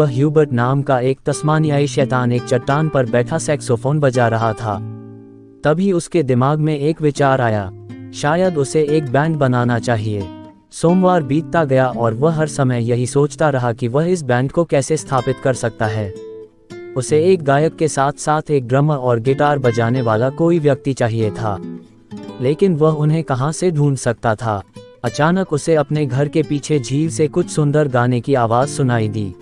वह ह्यूबर्ट नाम का एक तस्मानियाई शैतान एक चट्टान पर बैठा सैक्सोफोन बजा रहा था। तभी उसके दिमाग में एक विचार आया, शायद उसे एक बैंड बनाना चाहिए। सोमवार बीतता गया और वह हर समय यही सोचता रहा कि वह इस बैंड को कैसे स्थापित कर सकता है। उसे एक गायक के साथ साथ एक ड्रमर और गिटार बजाने वाला कोई व्यक्ति चाहिए था, लेकिन वह उन्हें कहां से ढूंढ सकता था। अचानक उसे अपने घर के पीछे झील से कुछ सुंदर गाने की आवाज सुनाई दी।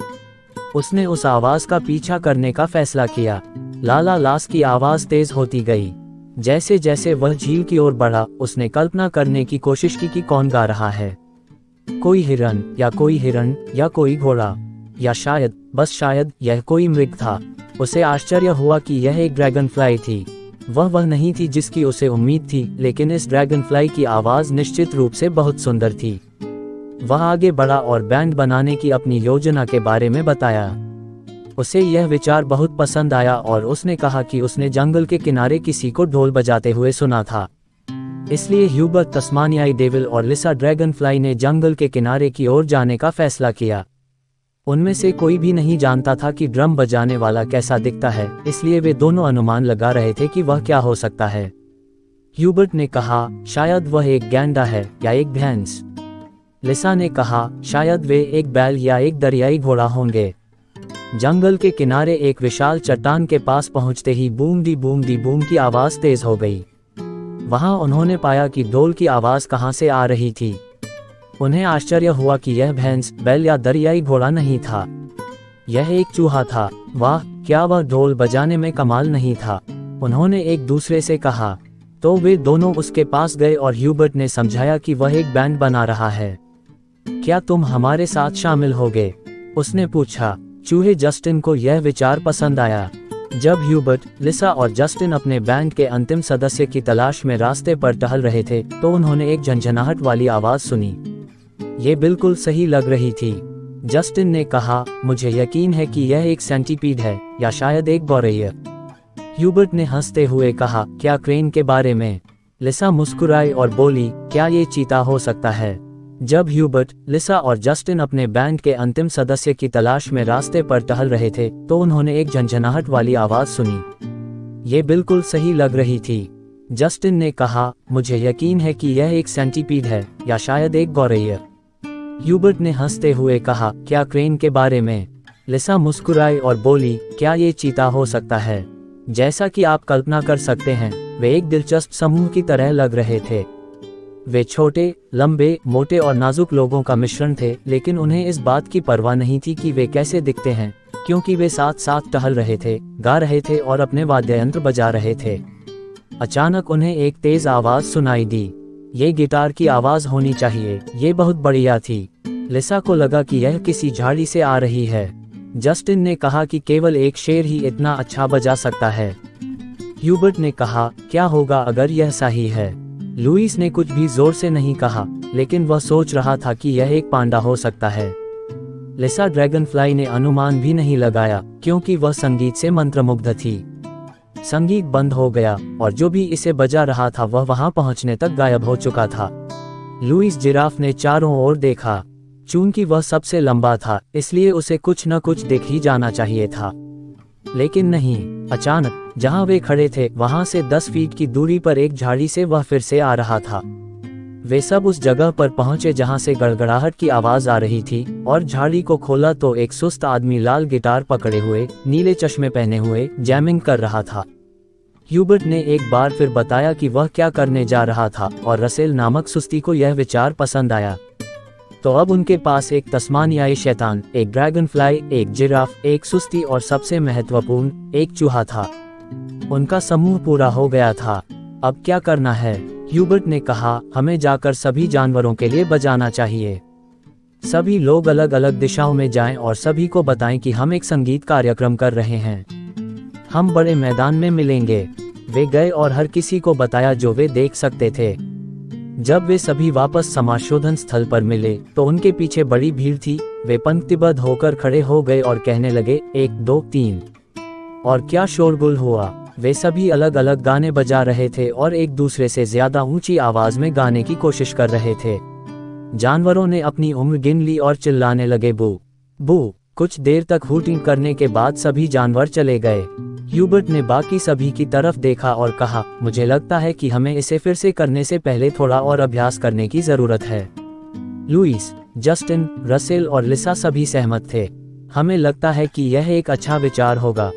उसने उस आवाज का पीछा करने का फैसला किया। लाला लास की आवाज तेज होती गई। जैसे जैसे वह झील की ओर बढ़ा, उसने कल्पना करने की कोशिश की कि कौन गा रहा है। कोई हिरन या कोई घोड़ा, या शायद, बस शायद, यह कोई मृग था। उसे आश्चर्य हुआ कि यह एक ड्रैगन फ्लाई थी। वह नहीं थी जिसकी उसे उम्मीद थी, लेकिन इस ड्रैगन फ्लाई की आवाज निश्चित रूप से बहुत सुंदर थी। वह आगे बढ़ा और बैंड बनाने की अपनी योजना के बारे में बताया। उसे यह विचार बहुत पसंद आया और उसने कहा कि उसने जंगल के किनारे किसी को ढोल बजाते हुए सुना था। इसलिए ह्यूबर्ट तस्मानियाई डेविल और लिसा ड्रैगन फ्लाई ने जंगल के किनारे की ओर जाने का फैसला किया। उनमें से कोई भी नहीं जानता था कि ड्रम बजाने वाला कैसा दिखता है, इसलिए वे दोनों अनुमान लगा रहे थे कि वह क्या हो सकता है। ह्यूबर्ट ने कहा, शायद वह एक गैंडा है या एक भैंस। लिसा ने कहा, शायद वे एक बैल या एक दरियाई घोड़ा होंगे। जंगल के किनारे एक विशाल चट्टान के पास पहुंचते ही बूम दी बूम की आवाज तेज हो गई। वहां उन्होंने पाया कि ढोल की आवाज कहां से आ रही थी। उन्हें आश्चर्य हुआ कि यह भैंस, बैल या दरियाई घोड़ा नहीं था, यह एक चूहा था। वाह, क्या वह ढोल बजाने में कमाल नहीं था, उन्होंने एक दूसरे से कहा। तो वे दोनों उसके पास गए और ह्यूबर्ट ने समझाया कि वह एक बैंड बना रहा है। क्या तुम हमारे साथ शामिल होगे? उसने पूछा। चूहे जस्टिन को यह विचार पसंद आया। जब ह्यूबर्ट, लिसा और जस्टिन अपने बैंड के अंतिम सदस्य की तलाश में रास्ते पर टहल रहे थे, तो उन्होंने एक झंझनाहट वाली आवाज सुनी। ये बिल्कुल सही लग रही थी। जस्टिन ने कहा, मुझे यकीन है कि यह एक सेंटीपीड है या शायद एक गौरैया। ह्यूबर्ट ने हंसते हुए कहा, क्या क्रेन के बारे में? लिसा मुस्कुराई और बोली, क्या ये चीता हो सकता है? जब ह्यूबर्ट, लिसा और जस्टिन अपने बैंड के अंतिम सदस्य की तलाश में रास्ते पर टहल रहे थे, तो उन्होंने एक झंझनाहट वाली आवाज सुनी। ये बिल्कुल सही लग रही थी। जस्टिन ने कहा, मुझे यकीन है कि यह एक सेंटीपीड है या शायद एक गौरैया। ह्यूबर्ट ने हंसते हुए कहा, क्या क्रेन के बारे में? लिसा मुस्कुराई और बोली, क्या ये चीता हो सकता है? जैसा कि आप कल्पना कर सकते हैं, वे एक दिलचस्प समूह की तरह लग रहे थे। वे छोटे, लंबे, मोटे और नाजुक लोगों का मिश्रण थे, लेकिन उन्हें इस बात की परवाह नहीं थी कि वे कैसे दिखते हैं, क्योंकि वे साथ साथ टहल रहे थे, गा रहे थे और अपने वाद्य यंत्र बजा रहे थे। अचानक उन्हें एक तेज आवाज सुनाई दी। ये गिटार की आवाज होनी चाहिए, ये बहुत बढ़िया थी। लिसा को लगा कि यह किसी झाड़ी से आ रही है। जस्टिन ने कहा कि केवल एक शेर ही इतना अच्छा बजा सकता है। ह्यूबर्ट ने कहा, क्या होगा अगर यह सही है? लुईस ने कुछ भी जोर से नहीं कहा, लेकिन वह सोच रहा था कि यह एक पांडा हो सकता है। लिसा ड्रैगनफ्लाई ने अनुमान भी नहीं लगाया, क्योंकि वह संगीत से मंत्रमुग्ध थी। संगीत बंद हो गया और जो भी इसे बजा रहा था वह वहां पहुंचने तक गायब हो चुका था। लुईस जिराफ ने चारों ओर देखा। चूंकि वह सबसे लंबा था, इसलिए उसे कुछ न कुछ दिख ही जाना चाहिए था, लेकिन नहीं। अचानक जहां वे खड़े थे, वहां से 10 फीट की दूरी पर एक झाड़ी से वह फिर से आ रहा था। वे सब उस जगह पर पहुंचे जहां से गड़गड़ाहट की आवाज आ रही थी, और झाड़ी को खोला तो एक सुस्त आदमी लाल गिटार पकड़े हुए, नीले चश्मे पहने हुए, जैमिंग कर रहा था। ह्यूबर्ट ने एक बार फिर बताया कि वह क्या करने जा रहा था, और रसेल नामक सुस्ती को यह विचार पसंद आया। तो अब उनके पास एक तस्मानियाई शैतान, एक ड्रैगनफ्लाई, एक जिराफ, एक सुस्ती और सबसे महत्वपूर्ण, एक चूहा था। उनका समूह पूरा हो गया था। अब क्या करना है? ह्यूबर्ट ने कहा, हमें जाकर सभी जानवरों के लिए बजाना चाहिए। सभी लोग अलग अलग दिशाओं में जाएं और सभी को बताएं कि हम एक संगीत कार्यक्रम कर रहे हैं। हम बड़े मैदान में मिलेंगे। वे गए और हर किसी को बताया जो वे देख सकते थे। जब वे सभी वापस समाशोधन स्थल पर मिले, तो उनके पीछे बड़ी भीड़ थी। वे पंक्तिबद्ध होकर खड़े हो गए और कहने लगे, 1 2 3। और क्या शोरगुल हुआ! वे सभी अलग अलग गाने बजा रहे थे और एक दूसरे से ज्यादा ऊंची आवाज में गाने की कोशिश कर रहे थे। जानवरों ने अपनी उम्र गिन ली और चिल्लाने लगे, बू बू। कुछ देर तक हूटिंग करने के बाद सभी जानवर चले गए। ह्यूबर्ट ने बाकी सभी की तरफ देखा और कहा, मुझे लगता है कि हमें इसे फिर से करने से पहले थोड़ा और अभ्यास करने की जरूरत है। लुईस, जस्टिन, रसेल और लिसा सभी सहमत थे। हमें लगता है कि यह एक अच्छा विचार होगा।